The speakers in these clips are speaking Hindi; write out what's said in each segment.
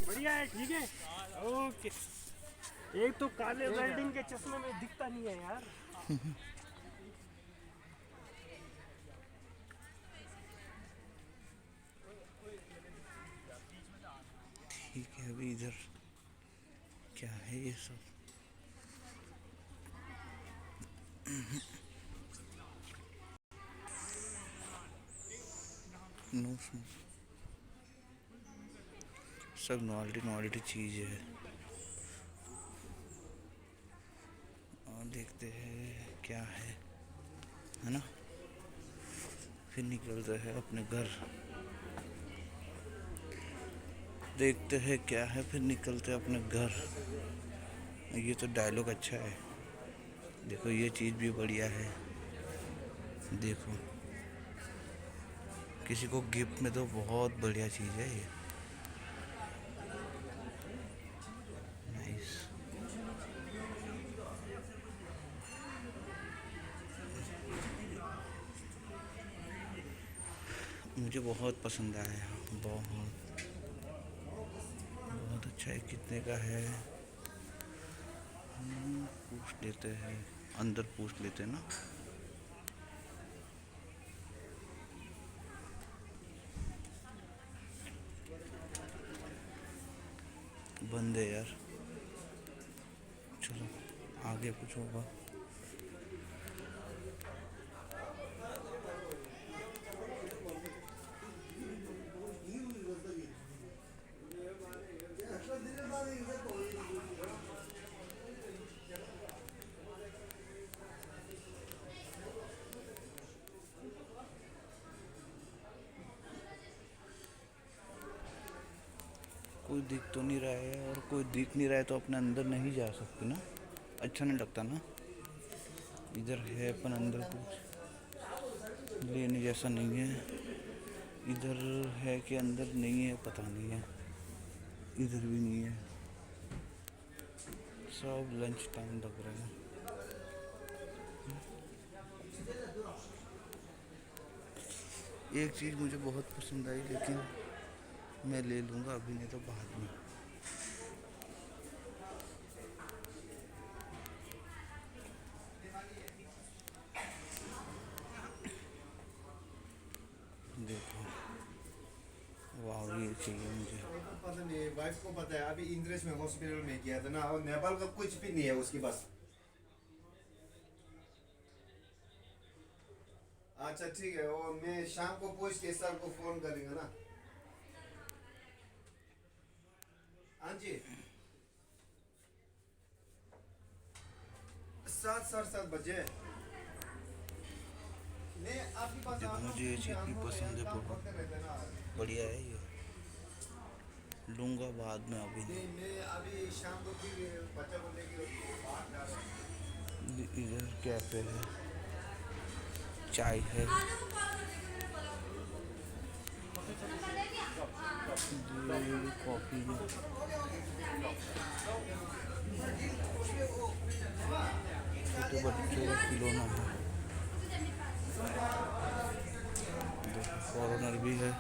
बढ़िया है, ठीक है, ओके। एक तो काले वेल्डिंग के चश्मे में दिखता नहीं है यार। ठीक है, अभी इधर क्या है ये सब? नो, सब नॉल्टी नॉल्टी चीज़ है। और देखते हैं क्या है ना। फिर निकलते हैं अपने घर, देखते हैं क्या है, फिर निकलते हैं अपने घर। ये तो डायलॉग अच्छा है। देखो ये चीज़ भी बढ़िया है। देखो किसी को गिफ्ट में तो बहुत बढ़िया चीज़ है ये। नाइस। मुझे बहुत पसंद आया, बहुत बहुत अच्छा है। कितने का है? पूछ लेते हैं, अंदर पूछ लेते हैं ना। बंद है यार। चलो आगे कुछ होगा। कोई दिख तो नहीं रहा है, और कोई दिख नहीं रहा है तो अपने अंदर नहीं जा सकते ना। अच्छा नहीं लगता ना। इधर है अपन अंदर कुछ लेने जैसा नहीं है। इधर है कि अंदर नहीं है, पता नहीं है। इधर भी नहीं है। सब लंच टाइम लग रहा है। एक चीज़ मुझे बहुत पसंद आई, लेकिन मैं ले लूँगा अभी, नहीं तो बाद में। देखो, वाह ये चाहिए मुझे। पता नहीं, वाइफ को पता है। अभी इंद्रेश में हॉस्पिटल में किया था ना, और नेपाल का कुछ भी नहीं है उसके पास। अच्छा ठीक है, वो मैं शाम को पूछ के सर को फोन करेंगे ना। हाँ जी, 7 7:30 बजे मैं आपके पास देखो आता हूँ, मुझे ये क्योंकि चीज़ भी हम लोग यहाँ पसंद है काम बहुत। करते रहते हैं ना। बढ़िया है ये। लूँगा बाद में, अभी नहीं, मैं अभी शाम को फिर बच्चा को लेके बाहर जा रहा हूँ। नहीं। इधर कैफे है, चाय है, ये कॉफ़ी है। छोटे बच्चों का खिलौना है। देखो फॉरेनर भी है।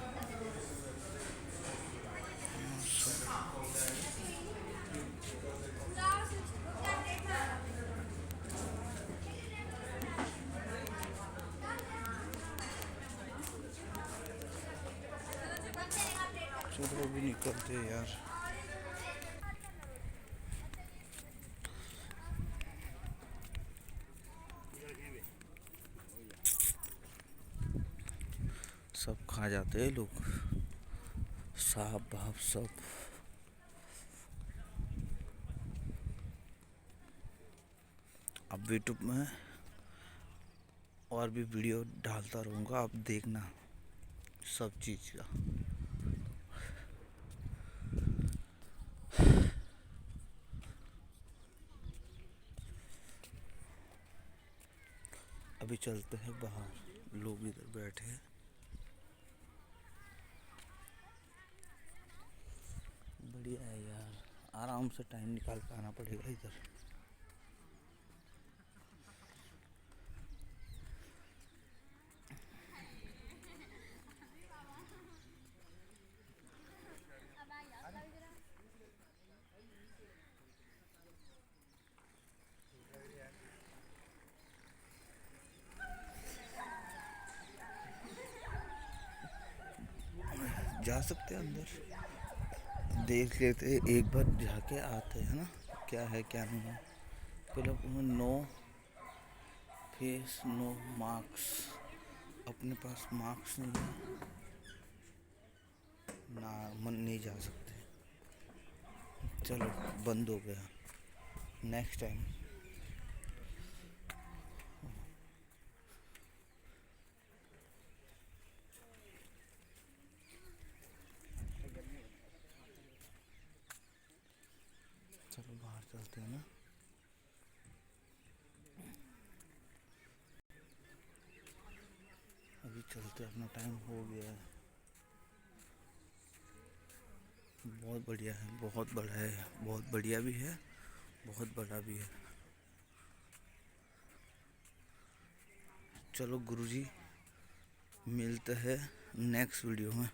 चलो अभी निकलते हैं यार। सब खा जाते हैं लोग, सांप भाप सब। अब यूट्यूब में और भी वीडियो डालता रहूँगा, आप देखना सब चीज़ का। अभी चलते हैं बाहर, लोग इधर बैठे हैं। बढ़िया है यार, आराम से टाइम निकाल के आना पड़ेगा इधर। जा सकते हैं अंदर, देख लेते एक बार जाके आते हैं ना, क्या है क्या नहीं है। पहले नो फेस नो मार्क्स, अपने पास मार्क्स नहीं है ना, मन नहीं जा सकते। चलो बंद हो गया, नेक्स्ट टाइम। चलो बाहर चलते हैं ना। अभी चलते, अपना टाइम हो गया है। बहुत बढ़िया है, बहुत बड़ा है, बहुत बढ़िया भी है, बहुत बड़ा भी है। चलो गुरुजी, मिलते हैं नेक्स्ट वीडियो में।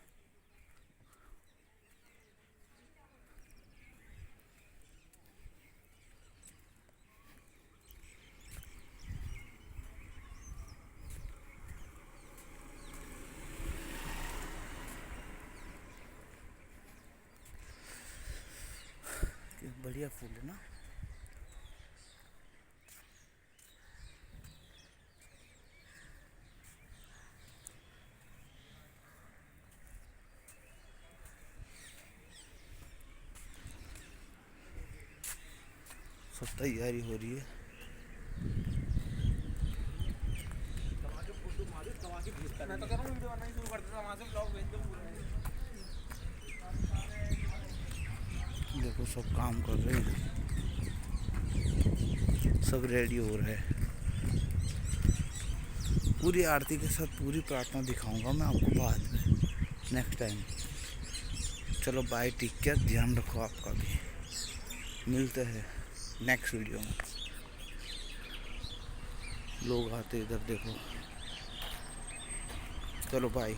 बढ़िया फूल है ना। सब तैयारी हो रही है। मैं तो कर रहा हूँ वीडियो बनाना शुरू कर देता, वहाँ से ब्लॉग भेज दूँ पूरा। देखो सब काम कर रहे हैं, सब रेडी हो रहा है। पूरी आरती के साथ पूरी प्रार्थना दिखाऊंगा मैं आपको बाद में, नेक्स्ट टाइम। चलो बाय, टेक केयर, ध्यान रखो आपका भी। मिलते हैं नेक्स्ट वीडियो में। लोग आते इधर देखो। चलो बाय।